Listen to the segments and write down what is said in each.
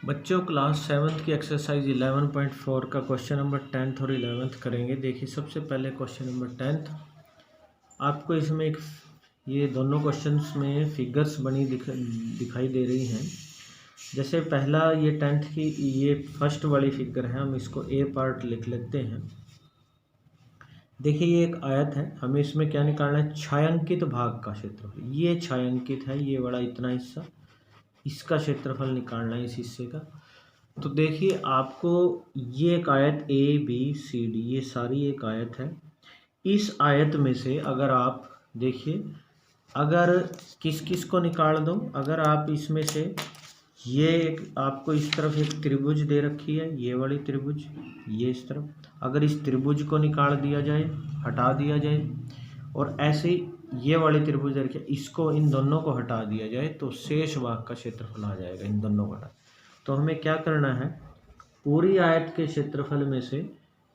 बच्चों class 7th की exercise 11.4 का क्वेश्चन नंबर 10th और 11th करेंगे। देखिए सबसे पहले क्वेश्चन नंबर 10th। आपको इसमें ये दोनों क्वेश्चंस में फिगर्स बनी दिखाई दे रही हैं। जैसे पहला ये 10th की ये फर्स्ट वाली फिगर है, हम इसको ए पार्ट लिख लेते हैं। देखिए ये एक आयत है, हमें इसमें क्या निकालना है, छायांकित भाग का क्षेत्रफल। ये छायांकित है, ये वाला इतना हिस्सा, इसका क्षेत्रफल निकालना है इस हिस्से का। तो देखिए आपको ये एक आयत ए बी सी डी, ये सारी एक आयत है। इस आयत में से अगर आप देखिए, अगर किस किस को निकाल दो, अगर आप इसमें से ये एक आपको इस तरफ एक त्रिभुज दे रखी है, ये वाली त्रिभुज, ये इस तरफ, अगर इस त्रिभुज को निकाल दिया जाए, हटा दिया जाए, और ऐसे ये वाली त्रिभुज दे रखी है, इसको, इन दोनों को हटा दिया जाए तो शेष भाग का क्षेत्रफल आ जाएगा इन दोनों का। तो हमें क्या करना है, पूरी आयत के क्षेत्रफल में से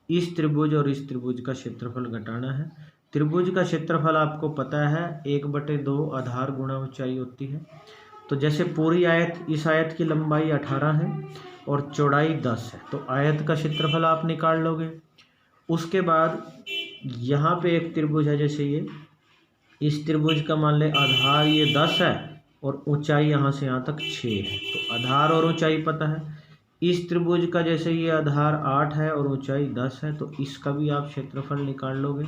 इस त्रिभुज और इस त्रिभुज का क्षेत्रफल घटाना है। त्रिभुज का क्षेत्रफल आपको पता है 1/2 आधार गुणा ऊंचाई होती है। तो जैसे पूरी आयत, इस आयत की लंबाई 18 है और चौड़ाई 10 है, तो आयत का क्षेत्रफल आप निकाल लोगे। उसके बाद यहाँ पे एक त्रिभुज है, जैसे ये, इस त्रिभुज का मान ले आधार ये 10 है और ऊंचाई यहाँ से यहाँ तक 6 है, तो आधार और ऊंचाई पता है। इस त्रिभुज का जैसे ये आधार 8 है और ऊंचाई 10 है, तो इसका भी आप क्षेत्रफल निकाल लोगे।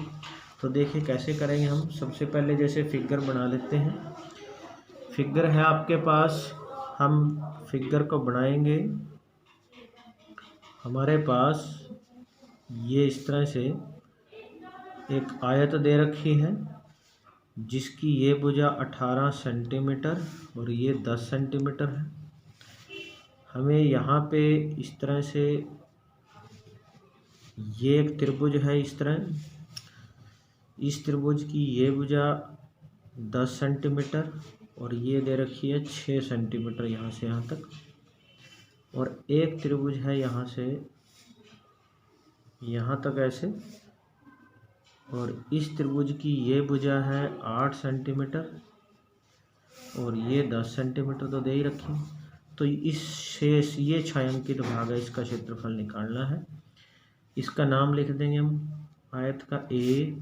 तो देखिए कैसे करेंगे हम। सबसे पहले जैसे फिगर बना लेते हैं। फिगर है आपके पास, हम फिगर को बनाएंगे। हमारे पास ये इस तरह से एक आयत दे रखी है, जिसकी ये भुजा 18 सेंटीमीटर और ये 10 सेंटीमीटर है। हमें यहाँ पे इस तरह से ये एक त्रिभुज है, इस तरह, इस त्रिभुज की ये भुजा 10 सेंटीमीटर और ये दे रखी है 6 सेंटीमीटर यहाँ से यहाँ तक, और एक त्रिभुज है यहाँ से यहाँ तक ऐसे, और इस त्रिभुज की ये भुजा है 8 सेंटीमीटर और ये 10 सेंटीमीटर तो दे ही रखी। तो इस शेष, ये छायांकित भाग है, इसका क्षेत्रफल निकालना है। इसका नाम लिख देंगे हम आयत का ए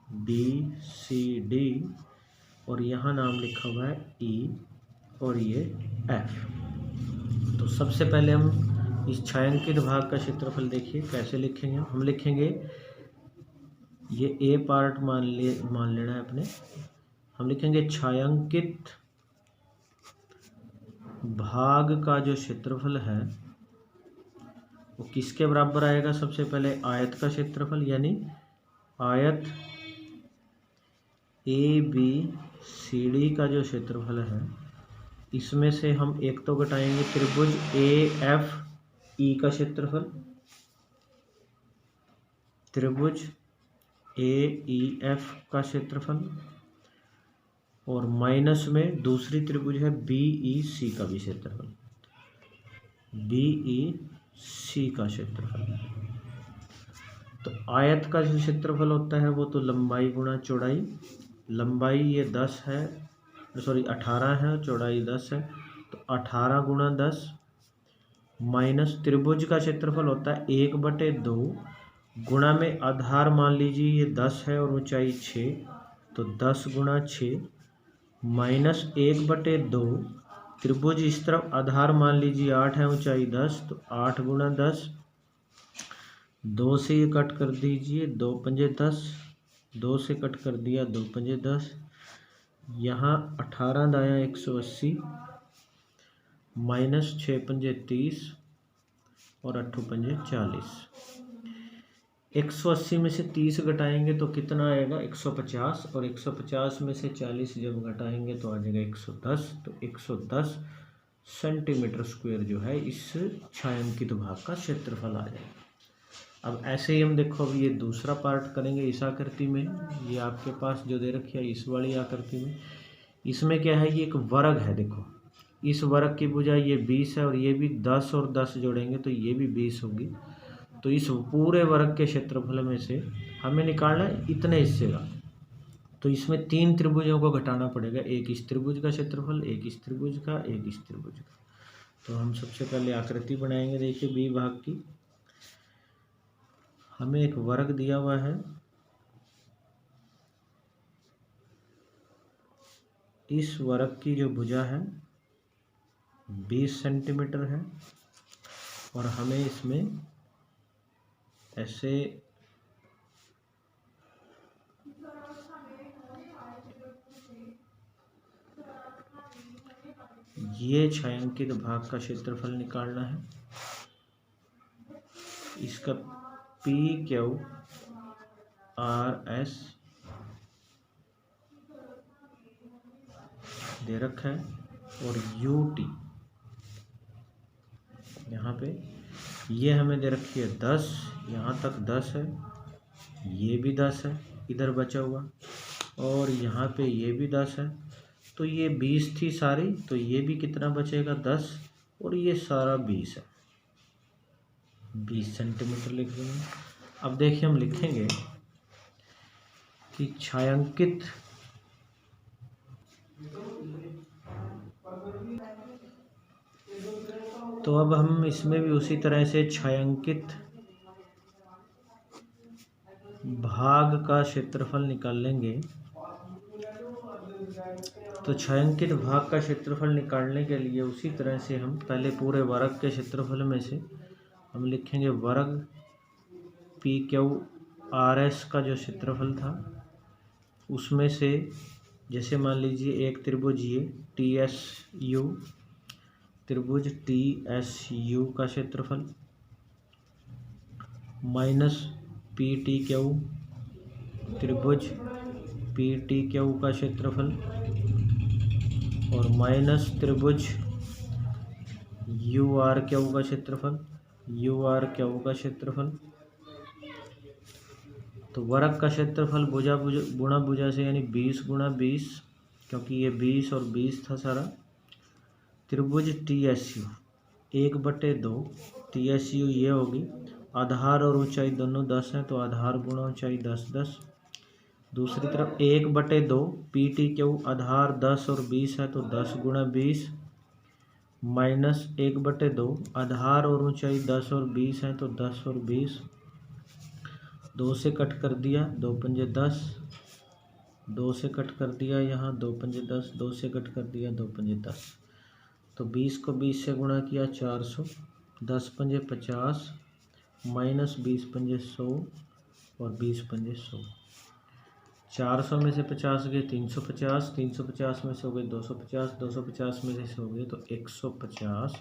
बी सी डी, और यहाँ नाम लिखा हुआ है ई और ये एफ। तो सबसे पहले हम इस छायांकित भाग का क्षेत्रफल देखिए कैसे लिखेंगे। हम लिखेंगे, ये ए पार्ट मान लेना है अपने। हम लिखेंगे छायांकित भाग का जो क्षेत्रफल है वो किसके बराबर आएगा। सबसे पहले आयत का क्षेत्रफल, यानी आयत ए बी सी डी का जो क्षेत्रफल है, इसमें से हम एक तो घटाएंगे त्रिभुज ए एफ ई का क्षेत्रफल, त्रिभुज ए ई एफ का क्षेत्रफल, और माइनस में दूसरी त्रिभुज है बी ई सी का भी क्षेत्रफल, बी ई सी का क्षेत्रफल। तो आयत का जो क्षेत्रफल होता है वो तो लंबाई गुणा चौड़ाई, लंबाई ये 10 है, सॉरी 18 है, चौड़ाई 10 है, तो 18 गुणा 10 माइनस त्रिभुज का क्षेत्रफल होता है 1/2 गुणा में आधार मान लीजिए ये 10 है और ऊंचाई 6, तो 10 गुणा 6 माइनस 1/2, त्रिभुज इस तरफ आधार मान लीजिए 8 है, ऊंचाई 10, तो 8 गुणा 10, 2 से ये कट कर दीजिए, 2 पंजे 10, 2 से कट कर दिया, 2 पंजे 10, यहाँ 18 दाया 180 माइनस 6 पंजे 30 और 8 पंजे 40। 180 में से 30 घटाएंगे तो कितना आएगा, 150, और 150 में से 40 जब घटाएंगे तो आ जाएगा 110। तो 110 सेंटीमीटर स्क्वायर जो है इस छायांकित भाग का क्षेत्रफल आ जाएगा। अब ऐसे ही हम देखो, अब ये दूसरा पार्ट करेंगे इस आकृति में। ये आपके पास जो दे रखी है इस वाली आकृति में, इसमें क्या है, ये एक वर्ग है। देखो इस वर्ग की भुजा ये 20 है और ये भी 10 और 10 जोड़ेंगे तो ये भी 20 होगी। तो इस पूरे वर्ग के क्षेत्रफल में से हमें निकालना है इतने हिस्से का। तो इसमें 3 त्रिभुजों को घटाना पड़ेगा, एक इस त्रिभुज का क्षेत्रफल, एक इस त्रिभुज का, एक इस त्रिभुज का। तो हम सबसे पहले आकृति बनाएंगे। देखिए बी भाग की, हमें एक वर्ग दिया हुआ है। इस वर्ग की जो भुजा है 20 सेंटीमीटर है और हमें इसमें ऐसे ये छायांकित भाग का क्षेत्रफल निकालना है। इसका PQRS दे रखा है और UT यहाँ पे ये हमें दे रखी है 10, यहाँ तक 10 है, ये भी 10 है इधर बचा हुआ, और यहाँ पे ये भी 10 है। तो ये 20 थी सारी, तो ये भी कितना बचेगा 10, और ये सारा 20 है, 20 सेंटीमीटर लिख देंगे। अब देखिए हम लिखेंगे कि छायांकित तो अब हम इसमें भी उसी तरह से छायांकित भाग का क्षेत्रफल निकाल लेंगे। तो छायांकित भाग का क्षेत्रफल निकालने के लिए उसी तरह से हम पहले पूरे वर्ग के क्षेत्रफल में से हम लिखेंगे वर्ग PQRS का जो क्षेत्रफल था उसमें से, जैसे मान लीजिए एक त्रिभुज ये TSU, त्रिभुज TSU का क्षेत्रफल माइनस PTQ, त्रिभुज PTQ का क्षेत्रफल, और माइनस त्रिभुज URQ का क्षेत्रफल, URQ का क्षेत्रफल। तो वर्ग का क्षेत्रफल भुजा गुणा भुजा से, यानी 20 गुणा 20, क्योंकि ये 20 और 20 था सारा। त्रिभुज TSU 1/2, TSU ये होगी, आधार और ऊंचाई दोनों 10 हैं तो आधार गुणा ऊंचाई 10 10। दूसरी तरफ 1/2 PTQ, आधार 10 और 20 है तो 10 गुणा 20, माइनस 1/2 आधार और ऊंचाई 10 और 20 है तो 10 और 20, 2 से कट कर दिया, 2 पंजे 10, 2 से कट कर दिया यहाँ, 2 पंजे 10, 2 से कट कर दिया, 2 पंजे 10। तो 20 को 20 से गुणा किया 400, 10 पंजे 50, माइनस 20 पंजे 100 और 20 पंजे 100। 400 में से 50 गए 350, 350 में से हो गए 250, 250 में से हो गए तो 150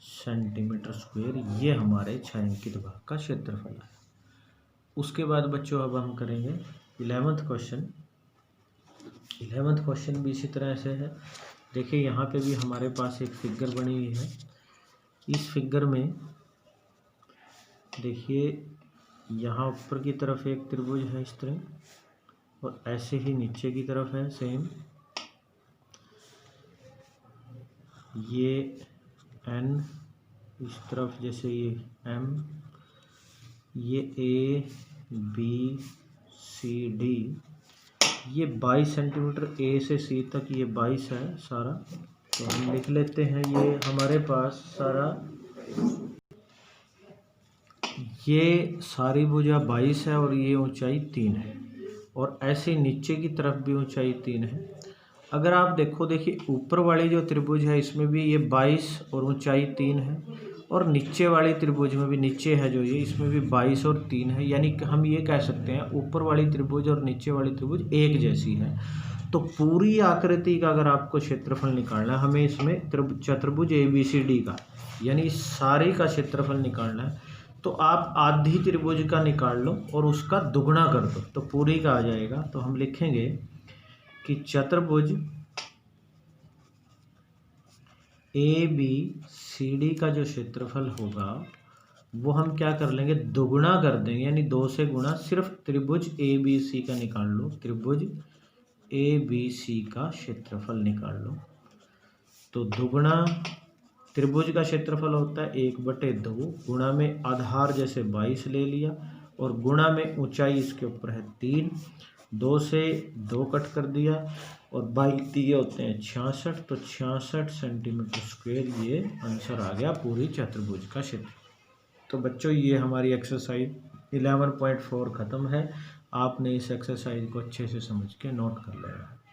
सेंटीमीटर स्क्वायर। ये हमारे छायांकित भाग का क्षेत्रफल है। उसके बाद बच्चों अब हम करेंगे 11वां क्वेश्चन। 11वां क्वेश्चन भी इसी तरह से है। देखिए यहाँ पे भी हमारे पास एक फिगर बनी हुई है। इस फिगर में देखिए यहाँ ऊपर की तरफ एक त्रिभुज है इस तरह, और ऐसे ही नीचे की तरफ है सेम। ये N, इस तरफ जैसे ये M, ये ABCD, ये 22 सेंटीमीटर A से C तक, ये 22 है सारा। तो हम लिख लेते हैं ये हमारे पास सारा, ये सारी भुजा 22 है और ये ऊंचाई 3 है, और ऐसे नीचे की तरफ भी ऊंचाई 3 है। अगर आप देखिए ऊपर वाली जो त्रिभुज है इसमें भी ये 22 और ऊंचाई 3 है, और नीचे वाली त्रिभुज में भी, नीचे है जो ये, इसमें भी 22 और 3 है। यानी कि हम ये कह सकते हैं ऊपर वाली त्रिभुज और नीचे वाली त्रिभुज एक जैसी है। तो पूरी आकृति का अगर आपको क्षेत्रफल निकालना है, हमें इसमें चतुर्भुज ABCD का, यानी सारी का क्षेत्रफल निकालना है, तो आप आधी त्रिभुज का निकाल लो और उसका दुगना कर दो तो पूरी का आ जाएगा। तो हम लिखेंगे कि चतुर्भुज ABCD का जो क्षेत्रफल होगा वो हम क्या कर लेंगे, दुगुना कर देंगे, यानी 2 से गुणा। सिर्फ त्रिभुज ABC का निकाल लो, त्रिभुज ABC का क्षेत्रफल निकाल लो। तो दुगुना त्रिभुज का क्षेत्रफल होता है 1/2, गुणा में आधार जैसे 22 ले लिया, और गुणा में ऊंचाई इसके ऊपर है 3, 2 से 2 कट कर दिया और 22 दिए होते हैं 66, तो 66 सेंटीमीटर स्क्वायर ये आंसर आ गया पूरी चतुर्भुज का क्षेत्र। तो बच्चों ये हमारी एक्सरसाइज 11.4 ख़त्म है। आपने इस एक्सरसाइज को अच्छे से समझ के नोट कर लेना है।